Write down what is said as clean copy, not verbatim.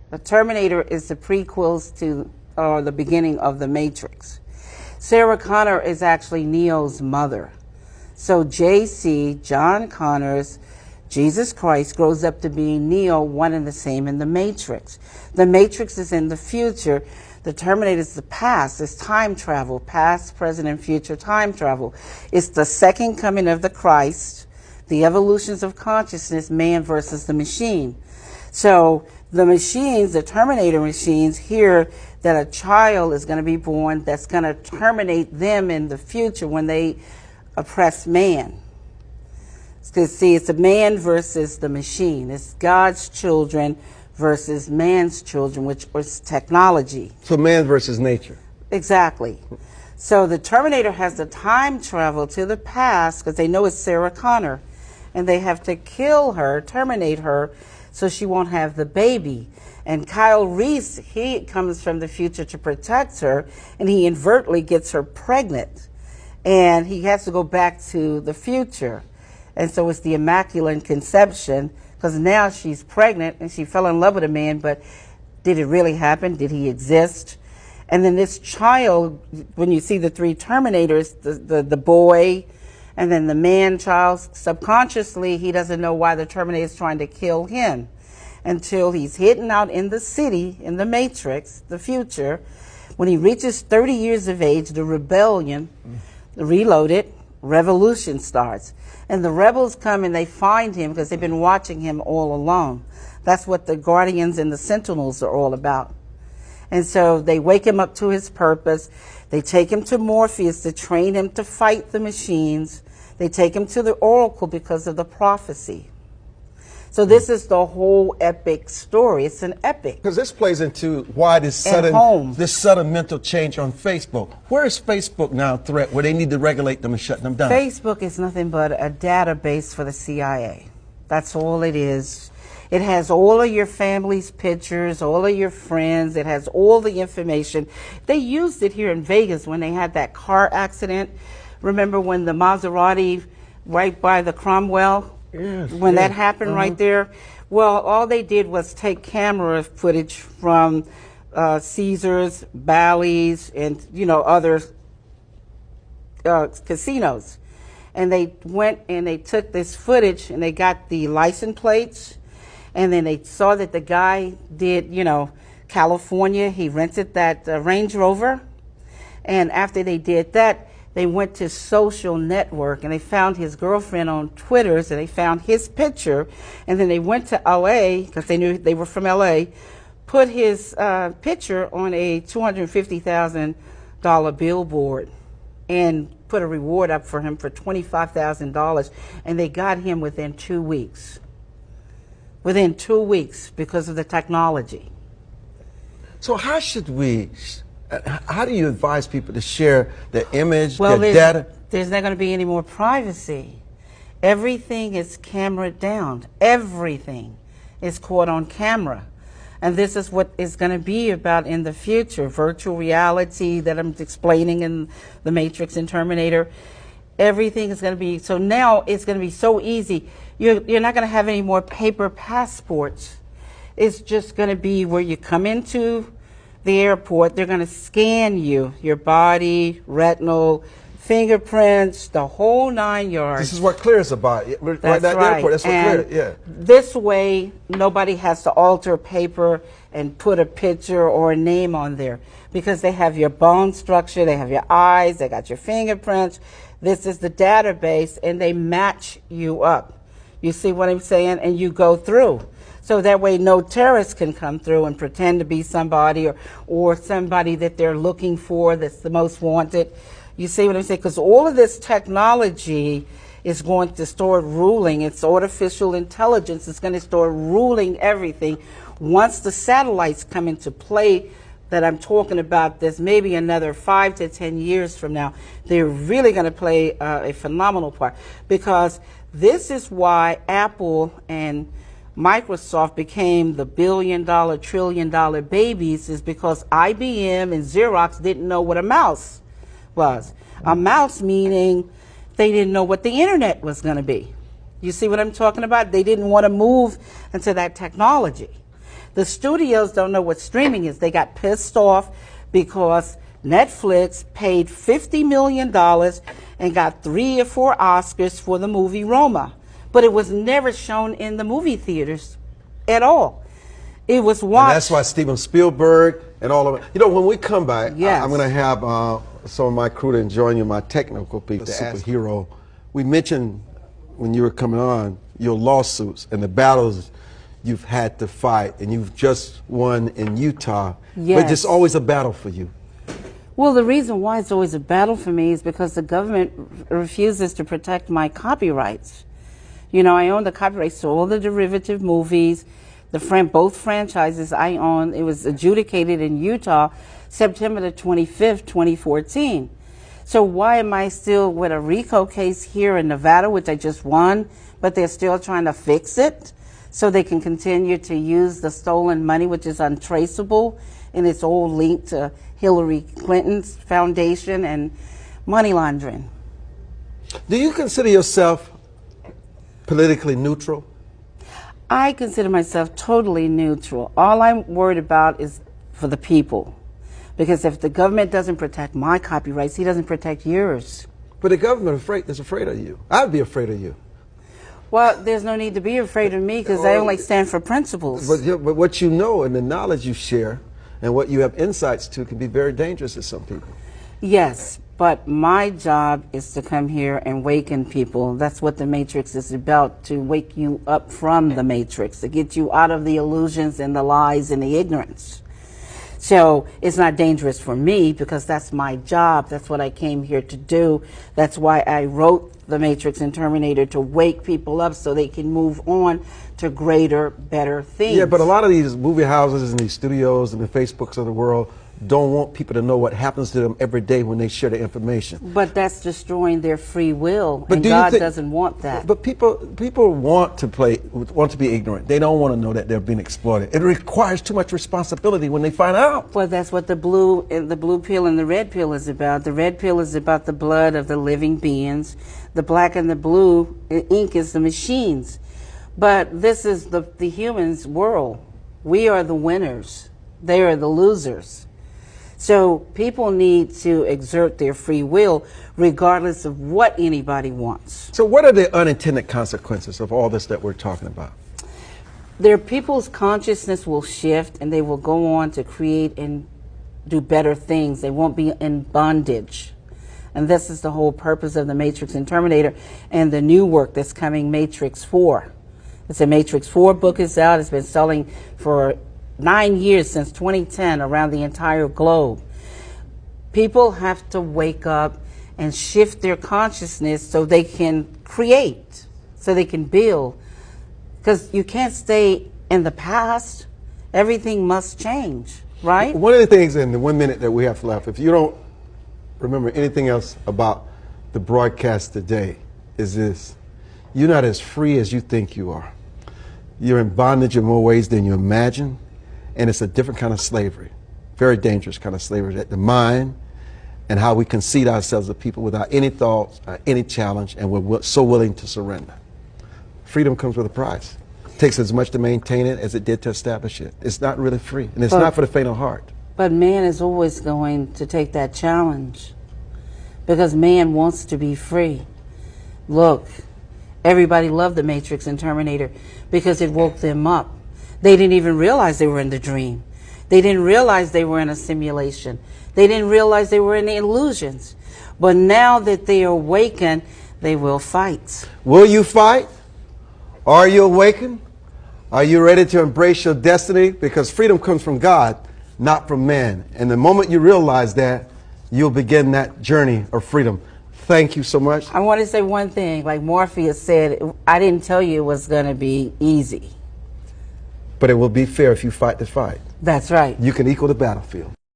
The Terminator is the prequels to, or the beginning of the Matrix. Sarah Connor is actually Neo's mother. So JC, John Connor's Jesus Christ, grows up to be Neo, one and the same in the Matrix. The Matrix is in the future. The Terminator is the past. It's time travel, past, present, and future time travel. It's the second coming of the Christ, the evolutions of consciousness, man versus the machine. So the machines, the Terminator machines, hear that a child is going to be born that's going to terminate them in the future when they oppress man. Because, see, it's a man versus the machine. It's God's children versus man's children, which was technology. So man versus nature. Exactly. So the Terminator has the time travel to the past because they know it's Sarah Connor. And they have to kill her, terminate her, so she won't have the baby. And Kyle Reese, he comes from the future to protect her, and he inadvertently gets her pregnant. And he has to go back to the future. And so it's the Immaculate Conception, because now she's pregnant and she fell in love with a man, but did it really happen? Did he exist? And then this child, when you see the three Terminators, the boy, and then the man-child, subconsciously, he doesn't know why the Terminator is trying to kill him until he's hidden out in the city, in the Matrix, the future. When he reaches 30 years of age, the rebellion, the Reloaded, revolution starts. And the rebels come and they find him because they've been watching him all along. That's what the Guardians and the Sentinels are all about. And so they wake him up to his purpose. They take him to Morpheus to train him to fight the machines. They take him to the Oracle because of the prophecy. So this is the whole epic story. It's an epic. Because this plays into why this sudden mental change on Facebook. Where is Facebook now a threat where they need to regulate them and shut them down? Facebook is nothing but a database for the CIA. That's all it is. It has all of your family's pictures, all of your friends. It has all the information. They used it here in Vegas when they had that car accident. Remember when the Maserati right by the Cromwell? Yes, when that happened right there? Well, all they did was take camera footage from Caesars, Bally's, and, you know, other casinos. And they went and they took this footage and they got the license plates. And then they saw that the guy did, you know, California. He rented that Range Rover. And after they did that, they went to social network and they found his girlfriend on Twitter, so they found his picture. And then they went to LA, because they knew they were from LA, put his picture on a $250,000 billboard and put a reward up for him for $25,000. And they got him within 2 weeks. Within 2 weeks, because of the technology. So how should we, how do you advise people to share their image, their data? There's not going to be any more privacy. Everything is cameraed down. Everything is caught on camera. And this is what it's going to be about in the future. Virtual reality that I'm explaining in the Matrix and Terminator. Everything is going to be, so now it's going to be so easy. You're not going to have any more paper passports. It's just going to be where you come into the airport, they're going to scan you, your body, retinal, fingerprints, the whole 9 yards. This is what clears about it. That's right. Airport, that's what clears it, yeah. This way, nobody has to alter paper and put a picture or a name on there because they have your bone structure, they have your eyes, they got your fingerprints. This is the database, and they match you up. You see what I'm saying? And you go through. So that way no terrorist can come through and pretend to be somebody or somebody that they're looking for that's the most wanted. You see what I'm saying? Because all of this technology is going to start ruling. It's artificial intelligence. It's going to start ruling everything. Once the satellites come into play that I'm talking about, there's maybe another 5 to 10 years from now, they're really going to play a phenomenal part. Because this is why Apple and Microsoft became the billion-dollar, trillion-dollar babies, is because IBM and Xerox didn't know what a mouse was. A mouse meaning they didn't know what the internet was going to be. You see what I'm talking about? They didn't want to move into that technology. The studios don't know what streaming is. They got pissed off because Netflix paid $50 million and got 3 or 4 Oscars for the movie Roma. But it was never shown in the movie theaters at all. It was watched. And that's why Steven Spielberg and all of it. You know, when we come back, yes. I'm going to have some of my crew to join you, my technical people, the superhero. We mentioned when you were coming on your lawsuits and the battles you've had to fight, and you've just won in Utah. Yes. But it's always a battle for you. Well, the reason why it's always a battle for me is because the government refuses to protect my copyrights. You know, I own the copyrights to all the derivative movies, both franchises I own. It was adjudicated in Utah September the 25th, 2014. So why am I still with a RICO case here in Nevada, which I just won, but they're still trying to fix it so they can continue to use the stolen money, which is untraceable, and it's all linked to Hillary Clinton's foundation and money laundering. Do you consider yourself politically neutral? I consider myself totally neutral. All I'm worried about is for the people. Because if the government doesn't protect my copyrights, he doesn't protect yours. But the government is afraid of you. I'd be afraid of you. Well, there's no need to be afraid of me because I only stand for principles. But what you know and the knowledge you share and what you have insights to can be very dangerous to some people. Yes, but my job is to come here and waken people. That's what the Matrix is about, to wake you up from the Matrix, to get you out of the illusions and the lies and the ignorance. So it's not dangerous for me because that's my job. That's what I came here to do. That's why I wrote The Matrix and Terminator, to wake people up so they can move on to greater, better things. Yeah, but a lot of these movie houses and these studios and the Facebooks of the world don't want people to know what happens to them every day when they share the information. But that's destroying their free will, and God doesn't want that. But people want to be ignorant. They don't want to know that they're being exploited. It requires too much responsibility when they find out. Well, that's what the blue pill and the red pill is about. The red pill is about the blood of the living beings. The black and the blue ink is the machines. But this is the humans' world. We are the winners. They are the losers. So people need to exert their free will regardless of what anybody wants. So what are the unintended consequences of all this that we're talking about? Their people's consciousness will shift and they will go on to create and do better things. They won't be in bondage. And this is the whole purpose of the Matrix and Terminator and the new work that's coming, Matrix 4. It's a Matrix 4 book is out. It's been selling for 9 years, since 2010, around the entire globe. People have to wake up and shift their consciousness so they can create, so they can build. Because you can't stay in the past. Everything must change, right? One of the things in the 1 minute that we have left, if you don't remember anything else about the broadcast today, is this: you're not as free as you think you are. You're in bondage in more ways than you imagine. And it's a different kind of slavery, very dangerous kind of slavery, that the mind and how we concede ourselves to people without any thoughts, any challenge, and we're so willing to surrender. Freedom comes with a price. It takes as much to maintain it as it did to establish it. It's not really free, and it's not for the faint of heart. But man is always going to take that challenge because man wants to be free. Look, everybody loved the Matrix and Terminator because it woke them up. They didn't even realize they were in the dream. They didn't realize they were in a simulation. They didn't realize they were in the illusions. But now that they are awakened, they will fight. Will you fight? Are you awakened? Are you ready to embrace your destiny? Because freedom comes from God, not from man. And the moment you realize that, you'll begin that journey of freedom. Thank you so much. I want to say one thing. Like Morpheus said, I didn't tell you it was going to be easy. But it will be fair if you fight the fight. That's right. You can equal the battlefield.